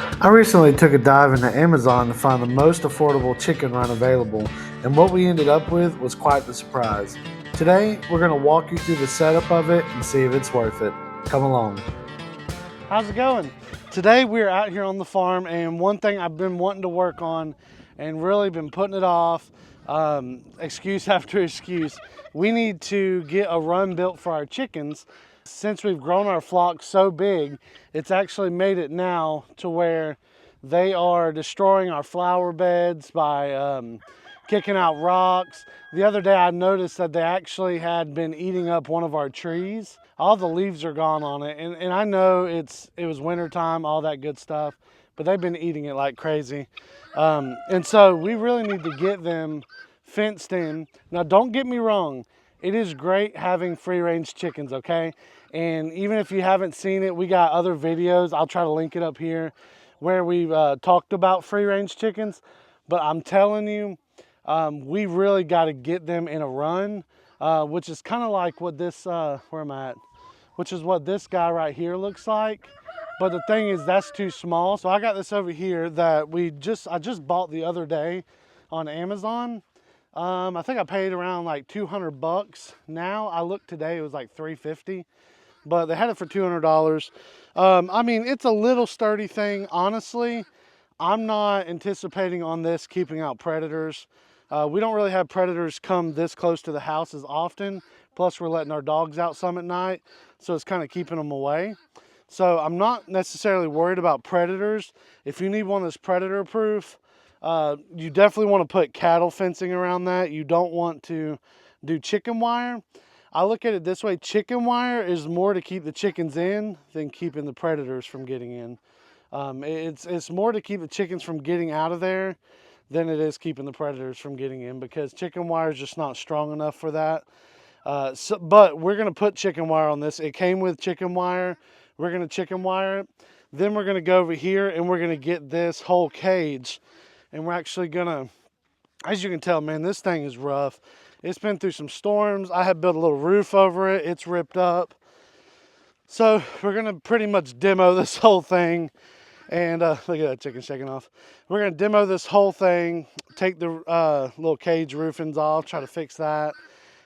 I recently took a dive into Amazon to find the most affordable chicken run available, and what we ended up with was quite the surprise. Today, we're going to walk you through the setup of it and see if it's worth it. Come along. How's it going? Today we're out here on the farm, and one thing I've been wanting to work on and really been putting it off, excuse after excuse, we need to get a run built for our chickens. Since we've grown our flock so big, it's actually made it now to where they are destroying our flower beds by kicking out rocks. The other day I noticed that they actually had been eating up one of our trees. All the leaves are gone on it, and I know it was winter time, all that good stuff, but they've been eating it like crazy. And so we really need to get them fenced in. Now don't get me wrong, it is great having free range chickens, okay? And even if you haven't seen it, we got other videos, I'll try to link it up here, where we've talked about free range chickens. But I'm telling you, we really got to get them in a run, which is kind of like what this, where am I at? Which is what this guy right here looks like. But the thing is, that's too small. So I got this over here that I just bought the other day on Amazon. I think I paid around like 200 bucks. Now I looked today, it was like 350, but they had it for $200. I mean, it's a little sturdy thing. Honestly, I'm not anticipating on this keeping out predators. We don't really have predators come this close to the house as often. Plus we're letting our dogs out some at night, so it's kind of keeping them away. So I'm not necessarily worried about predators. If you need one that's predator proof, you definitely want to put cattle fencing around that. You don't want to do chicken wire. I look at it this way, chicken wire is more to keep the chickens in than keeping the predators from getting in. It's more to keep the chickens from getting out of there than it is keeping the predators from getting in, because chicken wire is just not strong enough for that. But we're going to put chicken wire on this. It came with chicken wire. We're going to chicken wire it. Then we're going to go over here and we're going to get this whole cage. And we're actually going to, as you can tell, man, this thing is rough. It's been through some storms. I had built a little roof over it. It's ripped up. So we're going to pretty much demo this whole thing. And look at that chicken shaking off. We're going to demo this whole thing, take the little cage roofings off, try to fix that.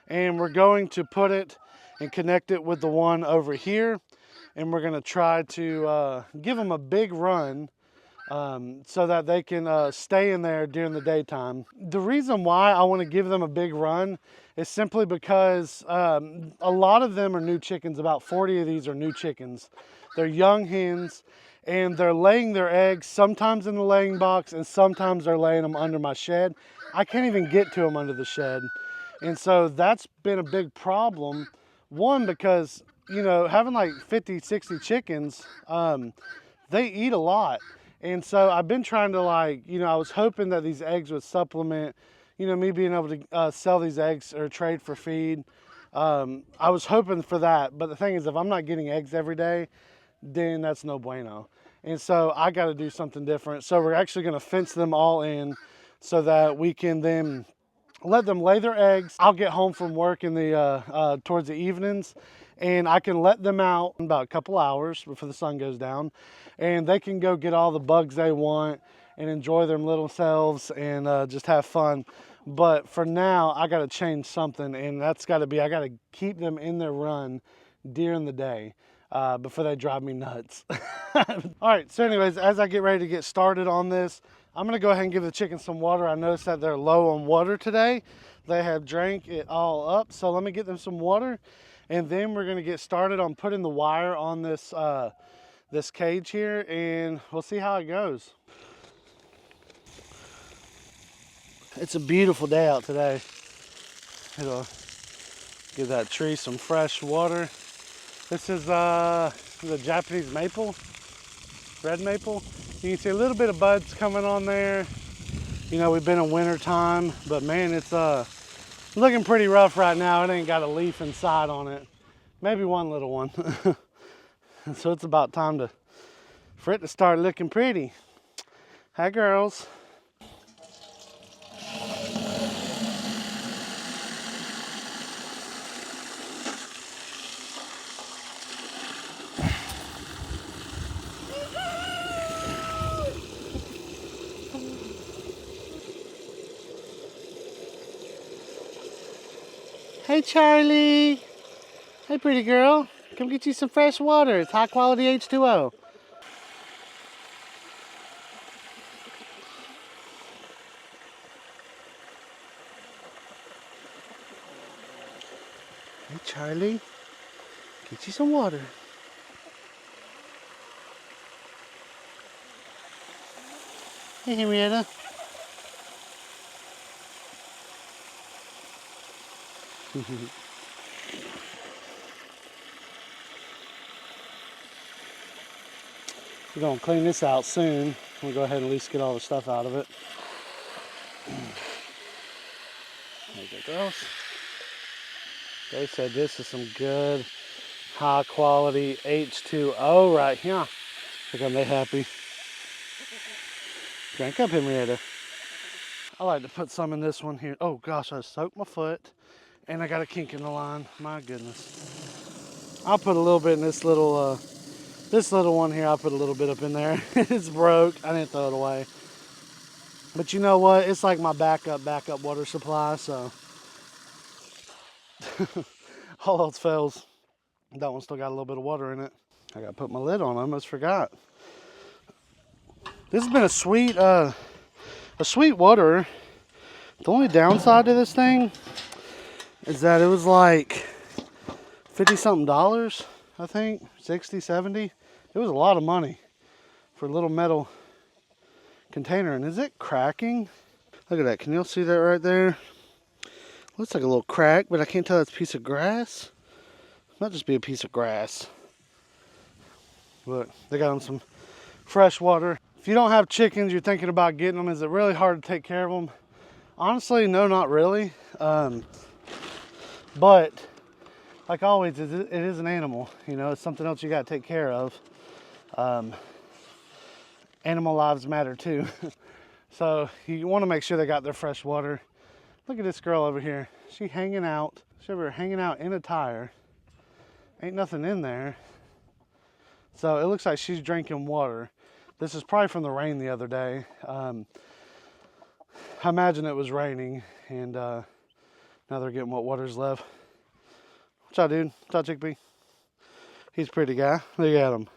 And we're going to put it and connect it with the one over here. And we're going to try to give them a big run so that they can stay in there during the daytime. The reason why I want to give them a big run is simply because a lot of them are new chickens. About 40 of these are new chickens. They're young hens, and they're laying their eggs sometimes in the laying box, and sometimes they're laying them under my shed. I can't even get to them under the shed. And so that's been a big problem. One, because, you know, having like 50, 60 chickens, they eat a lot. And so I've been trying to, like, you know, I was hoping that these eggs would supplement, you know, me being able to sell these eggs or trade for feed. I was hoping for that. But the thing is, if I'm not getting eggs every day, then that's no bueno. And so I got to do something different. So we're actually going to fence them all in so that we can then let them lay their eggs. I'll get home from work in the towards the evenings, and I can let them out in about a couple hours before the sun goes down, and they can go get all the bugs they want and enjoy their little selves and just have fun. But for now, I got to change something, and that's got to be, I got to keep them in their run during the day before they drive me nuts. All right, so anyways, as I get ready to get started on this, I'm gonna go ahead and give the chickens some water. I noticed that they're low on water today. They have drank it all up, so let me get them some water, and then we're gonna get started on putting the wire on this this cage here, and we'll see how it goes. It's a beautiful day out today. It'll give that tree some fresh water. This is the Japanese maple, red maple. You can see a little bit of buds coming on there. You know, we've been in winter time, but man, it's looking pretty rough right now. It ain't got a leaf inside on it. Maybe one little one. So it's about time for it to start looking pretty. Hi, girls. Hey, Charlie. Hey, pretty girl. Come get you some fresh water. It's high quality H2O. Hey, Charlie. Get you some water. Hey, Henrietta. We're gonna clean this out soon. We'll go ahead and at least get all the stuff out of it. There you go, girls. They said this is some good, high quality H2O right here. Look, aren't they happy? Drink up, Henrietta. I like to put some in this one here. Oh gosh, I soaked my foot and I got a kink in the line. My goodness. I'll put a little bit in this little one here. I'll put a little bit up in there. It's broke. I didn't throw it away. But you know what? It's like my backup water supply, so all else fails. That one still got a little bit of water in it. I gotta put my lid on. I almost forgot. This has been a sweet water. The only downside to this thing is that it was like $50-something, I think, 60, 70. It was a lot of money for a little metal container. And is it cracking? Look at that. Can y'all see that right there? Looks like a little crack, but I can't tell it's a piece of grass. It might just be a piece of grass. But they got them some fresh water. If you don't have chickens, you're thinking about getting them. Is it really hard to take care of them? Honestly, no, not really. But like always, it is an animal. You know, it's something else you got to take care of. Animal lives matter too. So you want to make sure they got their fresh water. Look at this girl over here. She's hanging out. She's over here hanging out in a tire. Ain't nothing in there. So it looks like she's drinking water. This is probably from the rain the other day. I imagine it was raining, and now they're getting what water's left. What's up, dude? What's up, Chickpea? He's a pretty guy. Look at him.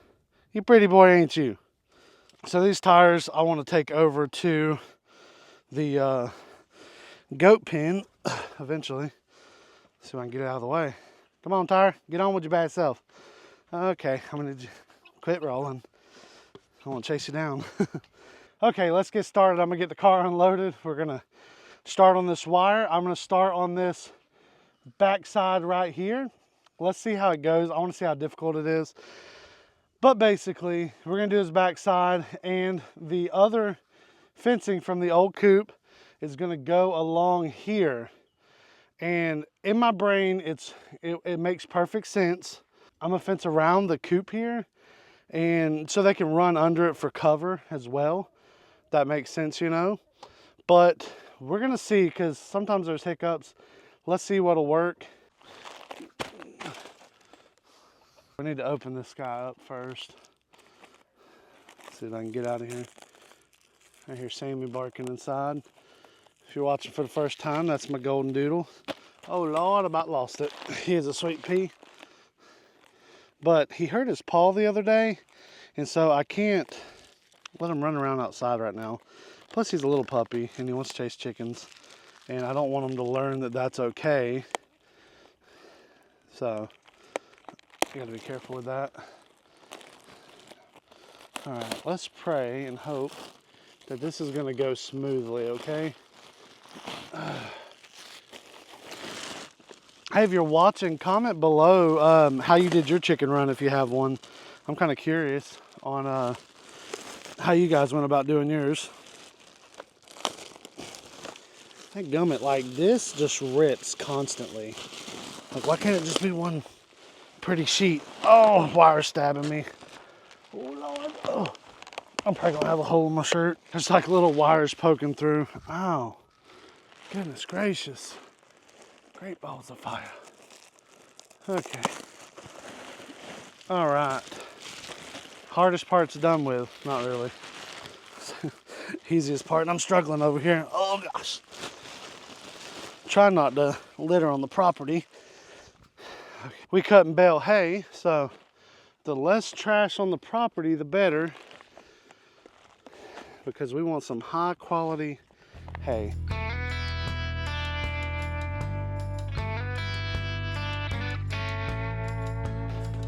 You pretty boy, ain't you? So these tires I want to take over to the goat pen eventually. See if I can get it out of the way. Come on, tire. Get on with your bad self. Okay, I'm going to quit rolling. I want to chase you down. Okay, let's get started. I'm going to get the car unloaded. We're going to start on this wire. I'm going to start on this backside right here. Let's see how it goes. I want to see how difficult it is. But basically, we're going to do this backside, and the other fencing from the old coop is going to go along here. And in my brain, it makes perfect sense. I'm going to fence around the coop here, and so they can run under it for cover as well. That makes sense, you know. But we're going to see, because sometimes there's hiccups. Let's see what'll work. We need to open this guy up first. See if I can get out of here. I hear Sammy barking inside. If you're watching for the first time, that's my golden doodle. Oh Lord, I about lost it. He is a sweet pea. But he hurt his paw the other day, and so I can't let him run around outside right now. Plus he's a little puppy and he wants to chase chickens, and I don't want him to learn that that's okay. So you gotta be careful with that. All right, let's pray and hope that this is gonna go smoothly, okay? Hey, if you're watching, comment below how you did your chicken run if you have one. I'm kind of curious on how you guys went about doing yours. That gummit, like this just rips constantly. Like, why can't it just be one pretty sheet? Oh, wire stabbing me. Oh Lord. Oh, I'm probably gonna have a hole in my shirt. There's like little wires poking through. Oh, goodness gracious. Great balls of fire. Okay. All right. Hardest part's done with. Not really. Easiest part, and I'm struggling over here. Oh gosh. try not to litter on the property. We cut and bale hay, so the less trash on the property, the better, because we want some high quality hay.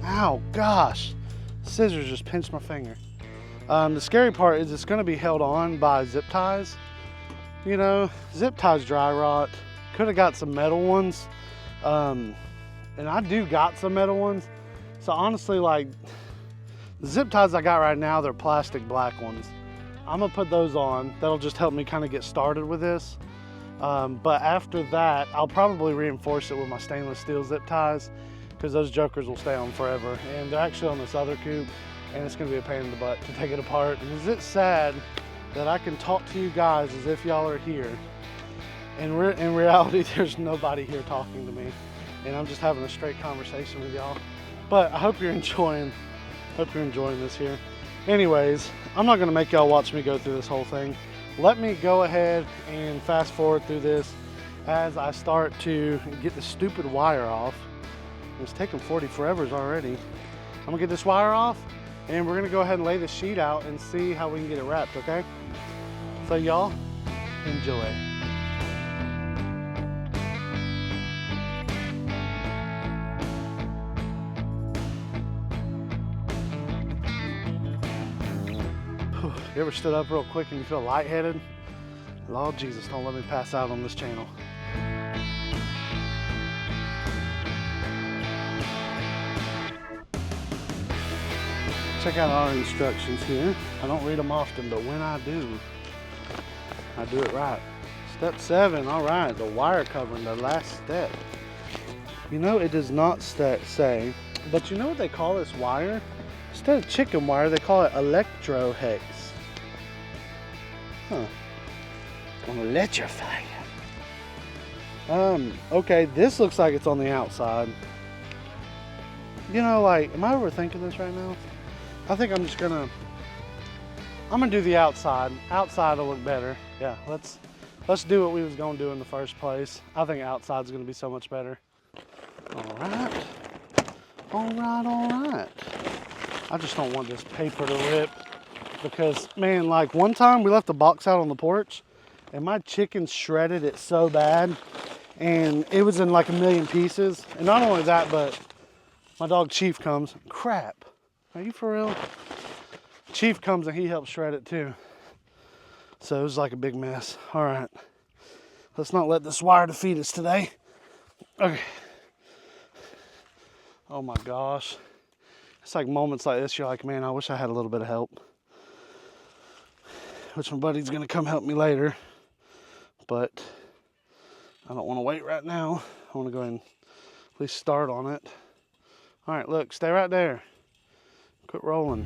Ow, gosh, scissors just pinched my finger. The scary part is it's gonna be held on by zip ties. You know, zip ties dry rot. Could have got some metal ones. And I do got some metal ones. So honestly, like, the zip ties I got right now, they're plastic black ones. I'm gonna put those on. That'll just help me kind of get started with this. But after that, I'll probably reinforce it with my stainless steel zip ties, because those jokers will stay on forever. And they're actually on this other coop, and it's gonna be a pain in the butt to take it apart. And is it sad that I can talk to you guys as if y'all are here? In reality, there's nobody here talking to me, and I'm just having a straight conversation with y'all. But I hope you're enjoying this here. Anyways, I'm not gonna make y'all watch me go through this whole thing. Let me go ahead and fast forward through this as I start to get the stupid wire off. It's taking 40 forevers already. I'm gonna get this wire off, and we're gonna go ahead and lay the sheet out and see how we can get it wrapped, okay? So y'all, enjoy. You ever stood up real quick and you feel lightheaded? Lord Jesus, don't let me pass out on this channel. Check out our instructions here. I don't read them often, but when I do it right. Step 7, all right, the wire covering, the last step. You know, it does not say, but you know what they call this wire? Instead of chicken wire, they call it electro hex. Huh. Gonna electrify you. Okay, this looks like it's on the outside. You know, like, am I overthinking this right now? I think I'm gonna do the outside. Outside will look better. Yeah, let's do what we was gonna do in the first place. I think outside's gonna be so much better. All right. I just don't want this paper to rip, because man, like one time we left the box out on the porch and my chicken shredded it so bad, and it was in like a million pieces. And not only that, but my dog Chief comes. Crap. Are you for real? Chief comes and he helps shred it too. So it was like a big mess. All right. Let's not let this wire defeat us today. Okay. Oh my gosh. It's like moments like this, you're like, man, I wish I had a little bit of help. Which my buddy's gonna come help me later. But I don't wanna wait right now. I wanna go ahead and at least start on it. All right, look, stay right there. Quit rolling.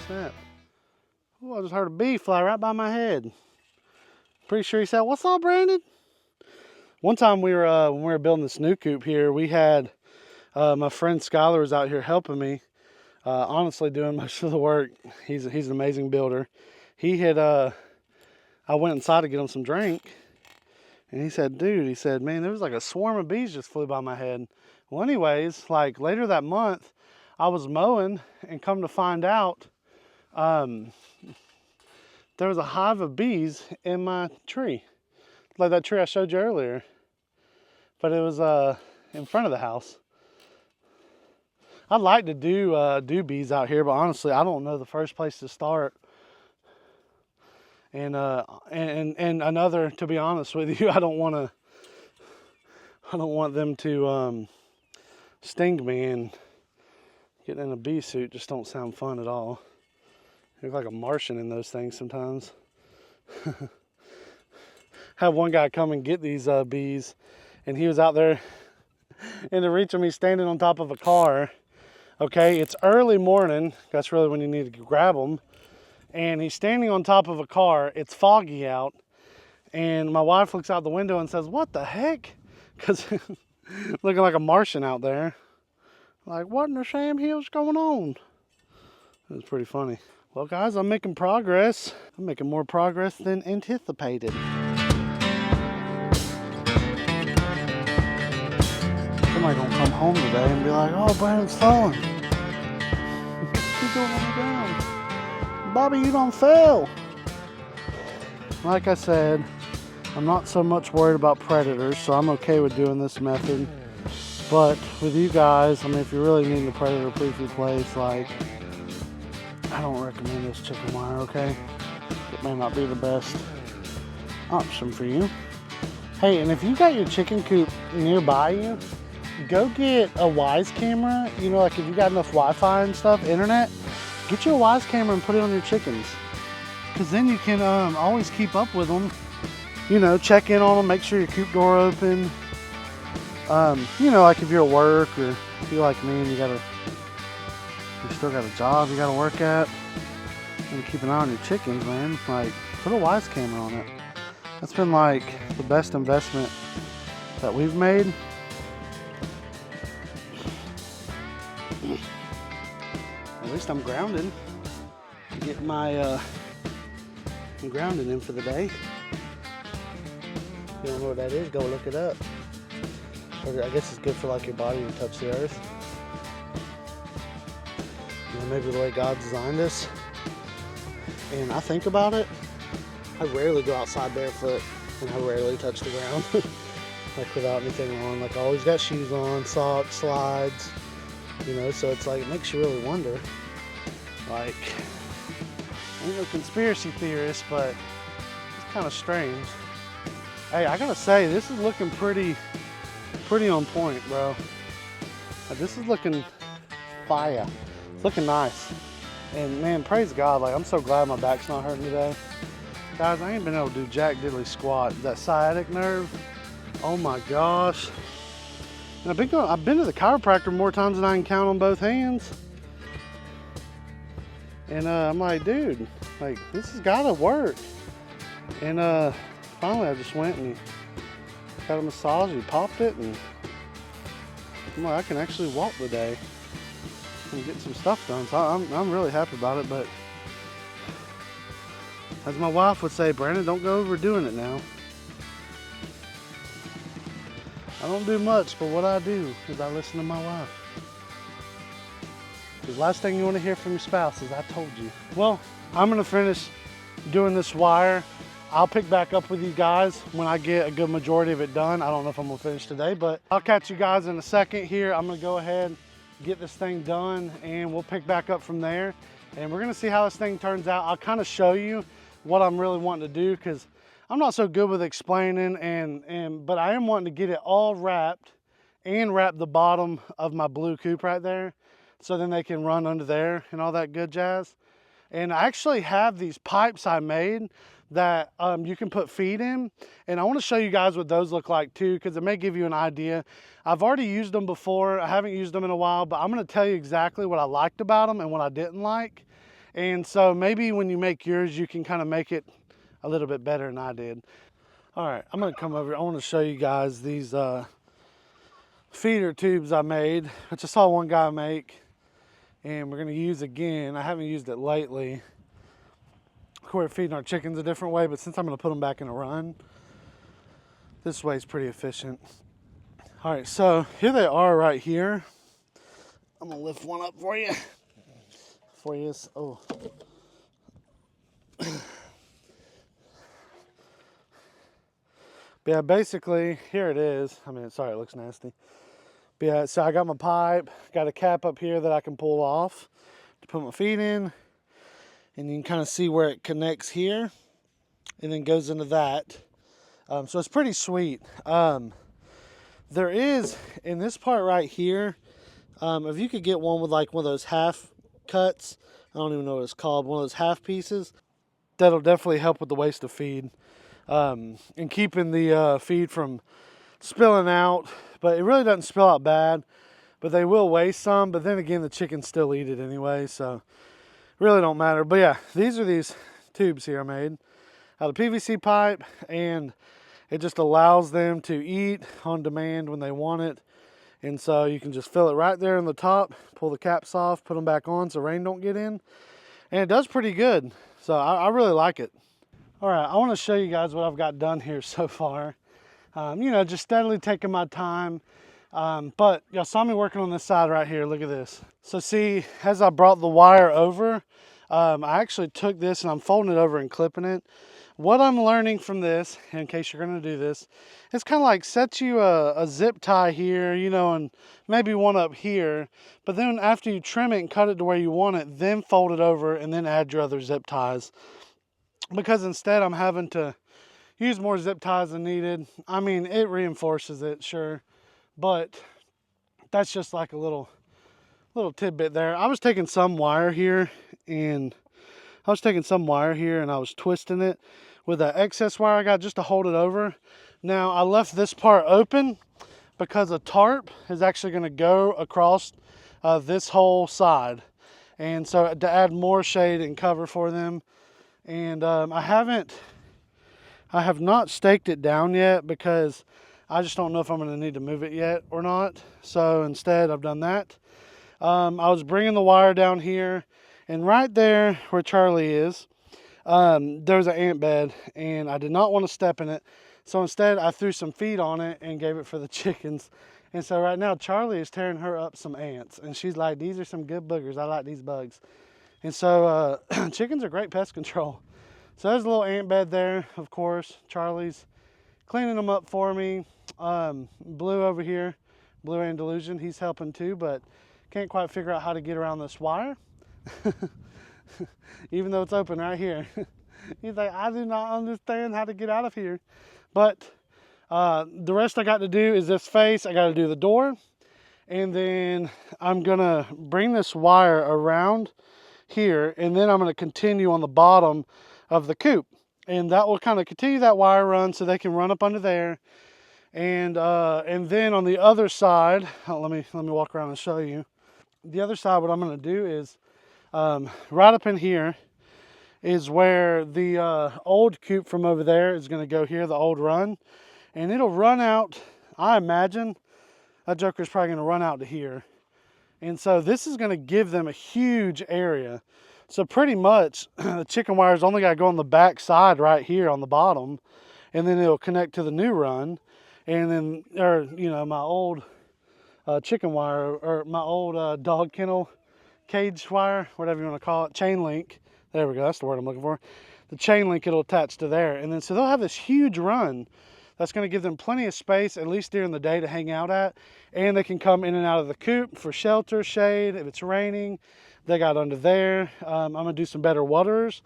Snap. Oh, I just heard a bee fly right by my head. Pretty sure he said, "What's up, Brandon?" One time when we were building this new coop here, we had my friend Skylar was out here helping me, honestly doing most of the work. He's an amazing builder. He had I went inside to get him some drink, and he said, "Dude," he said, "man, there was like a swarm of bees just flew by my head." Well, anyways, like later that month, I was mowing, and come to find out, there was a hive of bees in my tree, like that tree I showed you earlier, but it was in front of the house. I'd like to do bees out here, but honestly, I don't know the first place to start. And another, to be honest with you, I don't want them to sting me and Getting in a bee suit just don't sound fun at all. You look like a Martian in those things sometimes. Had one guy come and get these bees, and he was out there in the reach of me standing on top of a car. Okay, it's early morning. That's really when you need to grab them. And he's standing on top of a car. It's foggy out. And my wife looks out the window and says, "What the heck?" Because looking like a Martian out there. Like, what in the Sam Hill's going on? It was pretty funny. Well, guys, I'm making progress. I'm making more progress than anticipated. Somebody gonna come home today and be like, "Oh, Brandon's falling. He's going on the ground. Bobby, you don't fail." Like I said, I'm not so much worried about predators, so I'm okay with doing this method. But with you guys, I mean, if you're really needing a predator-proof place, like, I don't recommend this chicken wire, okay? It may not be the best option for you. Hey, and if you got your chicken coop nearby you, go get a Wise camera. You know, like if you got enough Wi-Fi and stuff, internet, get you a Wise camera and put it on your chickens. Because then you can always keep up with them. You know, check in on them, make sure your coop door open. You know, like if you're at work or if you're like me and you still got a job you gotta work at, and keep an eye on your chickens, man. Like, put a Wise camera on it. That's been like the best investment that we've made. At least I'm grounded. Get my grounding in for the day. If you don't know what that is, go look it up. Or I guess it's good for like your body to touch the earth. You know, maybe the way God designed us. And I think about it, I rarely go outside barefoot, and I rarely touch the ground. Like without anything on. Like I always got shoes on, socks, slides. You know, so it's like, it makes you really wonder. Like, I ain't no conspiracy theorist, but it's kind of strange. Hey, I gotta say, this is looking pretty on point, bro. This is looking fire. It's looking nice. And man, praise God, like I'm so glad my back's not hurting today. Guys, I ain't been able to do jack diddly squat. That sciatic nerve, oh my gosh. And I've been to the chiropractor more times than I can count on both hands. And I'm like, dude, like this has gotta work. And finally I just went and got a massage, he popped it, and I'm like, I can actually walk today and get some stuff done. So I'm really happy about it. But as my wife would say, Brandon, don't go overdoing it now. I don't do much, but what I do is I listen to my wife. Because last thing you want to hear from your spouse is, I told you. Well, I'm going to finish doing this wire. I'll pick back up with you guys when I get a good majority of it done. I don't know if I'm going to finish today, but I'll catch you guys in a second here. I'm going to go ahead, get this thing done, and we'll pick back up from there. And we're going to see how this thing turns out. I'll kind of show you what I'm really wanting to do, because I'm not so good with explaining, but I am wanting to get it all wrapped and wrap the bottom of my blue coop right there, so then they can run under there and all that good jazz. And I actually have these pipes I made that you can put feed in, and I want to show you guys what those look like too, because it may give you an idea. I've already used them before. I haven't used them in a while, but I'm going to tell you exactly what I liked about them and what I didn't like. And so maybe when you make yours, you can kind of make it a little bit better than I did. All right, I'm going to come over. I want to show you guys these feeder tubes I made, which I saw one guy make, and we're going to use again. I haven't used it lately. We're feeding our chickens a different way, but since I'm going to put them back in a run, this way is pretty efficient. All right, so here they are right here. I'm going to lift one up for you. Oh. But yeah, basically, here it is. I mean, sorry, it looks nasty. But yeah, so I got my pipe, got a cap up here that I can pull off to put my feet in. And you can kind of see where it connects here and then goes into that. So it's pretty sweet. There is, in this part right here, If you could get one with like one of those half cuts, I don't even know what it's called, one of those half pieces, that'll definitely help with the waste of feed and keeping the feed from spilling out. But it really doesn't spill out bad, but they will waste some. But then again, the chickens still eat it anyway, so really don't matter. But yeah, these are these tubes here I made out of PVC pipe, and it just allows them to eat on demand when they want it. And so you can just fill it right there in the top, pull the caps off, put them back on so rain don't get in. And it does pretty good. So I really like it. All right, I want to show you guys what I've got done here so far. You know, just steadily taking my time. But y'all saw me working on this side right here. Look at this. So see, as I brought the wire over, I actually took this and I'm folding it over and clipping it. What I'm learning from this, in case you're going to do this, it's kind of like set you a zip tie here, you know, and maybe one up here. But then after you trim it and cut it to where you want it, then fold it over and then add your other zip ties. Because instead I'm having to use more zip ties than needed. I mean, it reinforces it, sure. But that's just like a little tidbit there. I was taking some wire here and I was twisting it with that excess wire I got just to hold it over. Now I left this part open because a tarp is actually going to go across this whole side, and so to add more shade and cover for them. And I have not staked it down yet because I just don't know if I'm going to need to move it yet or not. So instead I've done that. I was bringing the wire down here, and right there where Charlie is, there's an ant bed, and I did not want to step in it. So instead I threw some feed on it and gave it for the chickens. And so right now Charlie is tearing her up some ants, and she's like, these are some good boogers. I like these bugs. And so chickens are great pest control. So there's a little ant bed there, of course. Charlie's cleaning them up for me. Blue over here, Blue and Delusion, he's helping too, but can't quite figure out how to get around this wire. Even though it's open right here. He's like, I do not understand how to get out of here. But the rest I got to do is this face. I got to do the door. And then I'm going to bring this wire around here. And then I'm going to continue on the bottom of the coop. And that will kind of continue that wire run so they can run up under there. And then on the other side, let me walk around and show you. The other side, what I'm going to do is right up in here is where the old coop from over there is going to go here, the old run. And it'll run out, I imagine, that joker's probably going to run out to here. And so this is going to give them a huge area. So pretty much the chicken wire's only got to go on the back side right here on the bottom. And then it'll connect to the new run. And then, or, you know, my old chicken wire, or my old dog kennel cage wire, whatever you want to call it, chain link. There we go, that's the word I'm looking for. The chain link, it'll attach to there. And then so they'll have this huge run that's going to give them plenty of space, at least during the day, to hang out at. And they can come in and out of the coop for shelter, shade. If it's raining, they got under there. I'm going to do some better waterers,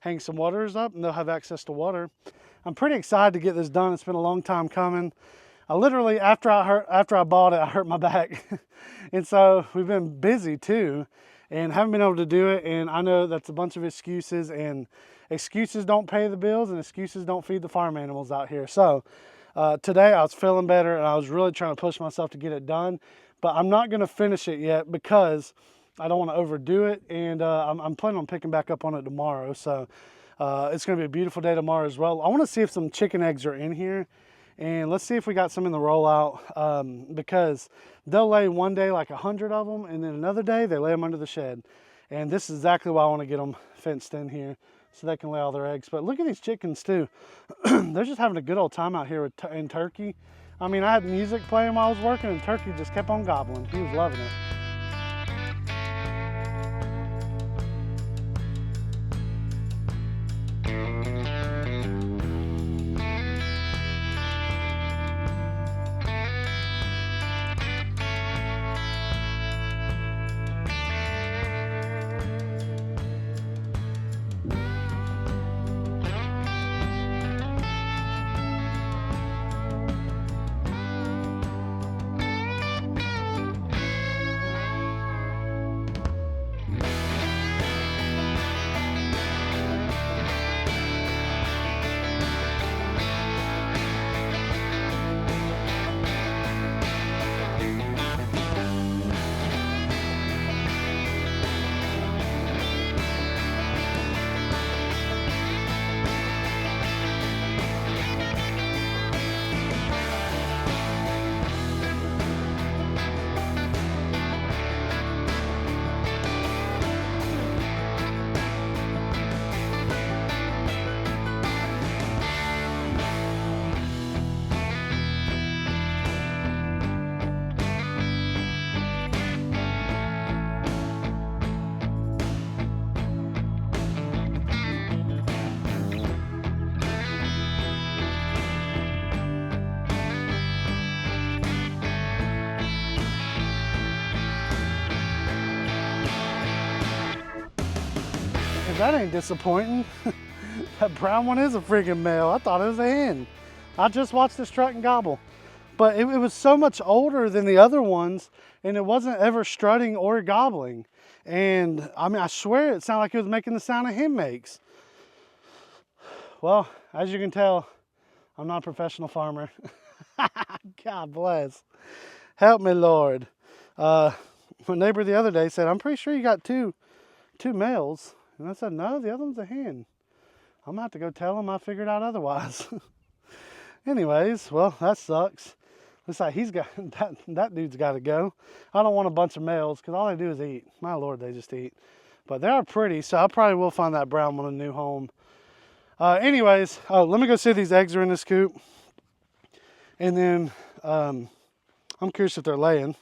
hang some waterers up, and they'll have access to water. I'm pretty excited to get this done. It's been a long time coming. I literally, after I bought it, I hurt my back. And so we've been busy too and haven't been able to do it. And I know that's a bunch of excuses, and excuses don't pay the bills, and excuses don't feed the farm animals out here. So today I was feeling better, and I was really trying to push myself to get it done. But I'm not going to finish it yet because I don't want to overdo it. And I'm planning on picking back up on it tomorrow. So it's going to be a beautiful day tomorrow as well. I want to see if some chicken eggs are in here. And let's see if we got some in the rollout, because they'll lay one day like 100 of them, and then another day they lay them under the shed. And this is exactly why I want to get them fenced in here so they can lay all their eggs. But look at these chickens too. They're just having a good old time out here in Turkey. I mean, I had music playing while I was working, and Turkey just kept on gobbling. He was loving it. that ain't disappointing. That brown one is a friggin' male. I thought it was a hen. I just watched this strut and gobble. But it was so much older than the other ones, and it wasn't ever strutting or gobbling. And I mean, I swear it sounded like it was making the sound a hen makes. Well, as you can tell, I'm not a professional farmer. God bless. Help me, Lord. My neighbor the other day said, I'm pretty sure you got two males. And I said, no, the other one's a hen. I'm gonna have to go tell him I figured out otherwise. Anyways, well, that sucks. Looks like he's got, that dude's got to go. I don't want a bunch of males because all they do is eat. My Lord, they just eat. But they are pretty, so I probably will find that brown one a new home. Anyways, let me go see if these eggs are in this coop. And then I'm curious if they're laying. I'm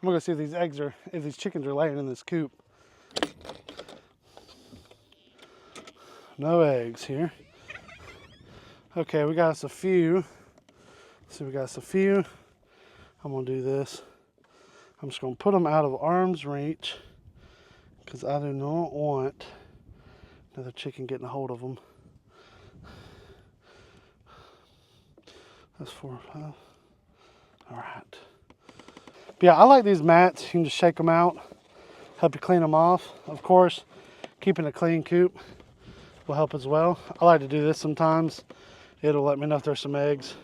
gonna go see if these chickens are laying in this coop. No eggs here. Okay, we got us a few. See, we got us a few. I'm gonna do this. I'm just gonna put them out of arm's reach because I do not want another chicken getting a hold of them. That's 4 or 5. All right. But yeah, I like these mats. You can just shake them out, help you clean them off. Of course, keeping a clean coop will help as well. I like to do this sometimes. It'll let me know if there's some eggs.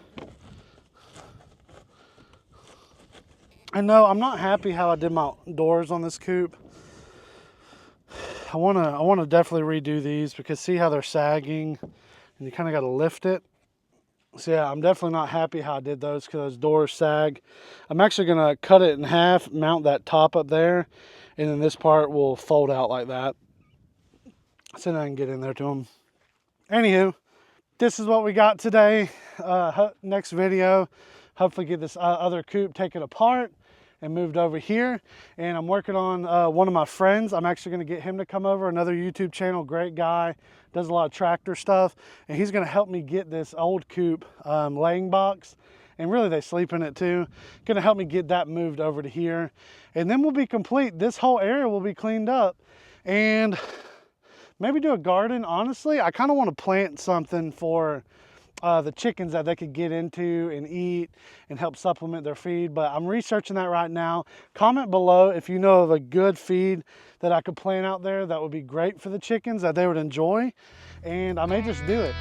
And no, I'm not happy how I did my doors on this coop. I wanna definitely redo these because see how they're sagging and you kind of got to lift it. So yeah, I'm definitely not happy how I did those because those doors sag. I'm actually gonna cut it in half, mount that top up there, and then this part will fold out like that. So then I can get in there to them. Anywho, this is what we got today. Next video, hopefully get this other coop taken apart and moved over here. And I'm working on one of my friends. I'm actually gonna get him to come over, another YouTube channel, great guy, does a lot of tractor stuff. And he's gonna help me get this old coop laying box. And really they sleep in it too. Gonna help me get that moved over to here. And then we'll be complete. This whole area will be cleaned up. And maybe do a garden. Honestly, I kind of want to plant something for the chickens that they could get into and eat and help supplement their feed. But I'm researching that right now. Comment below if you know of a good feed that I could plant out there that would be great for the chickens that they would enjoy. And I may just do it.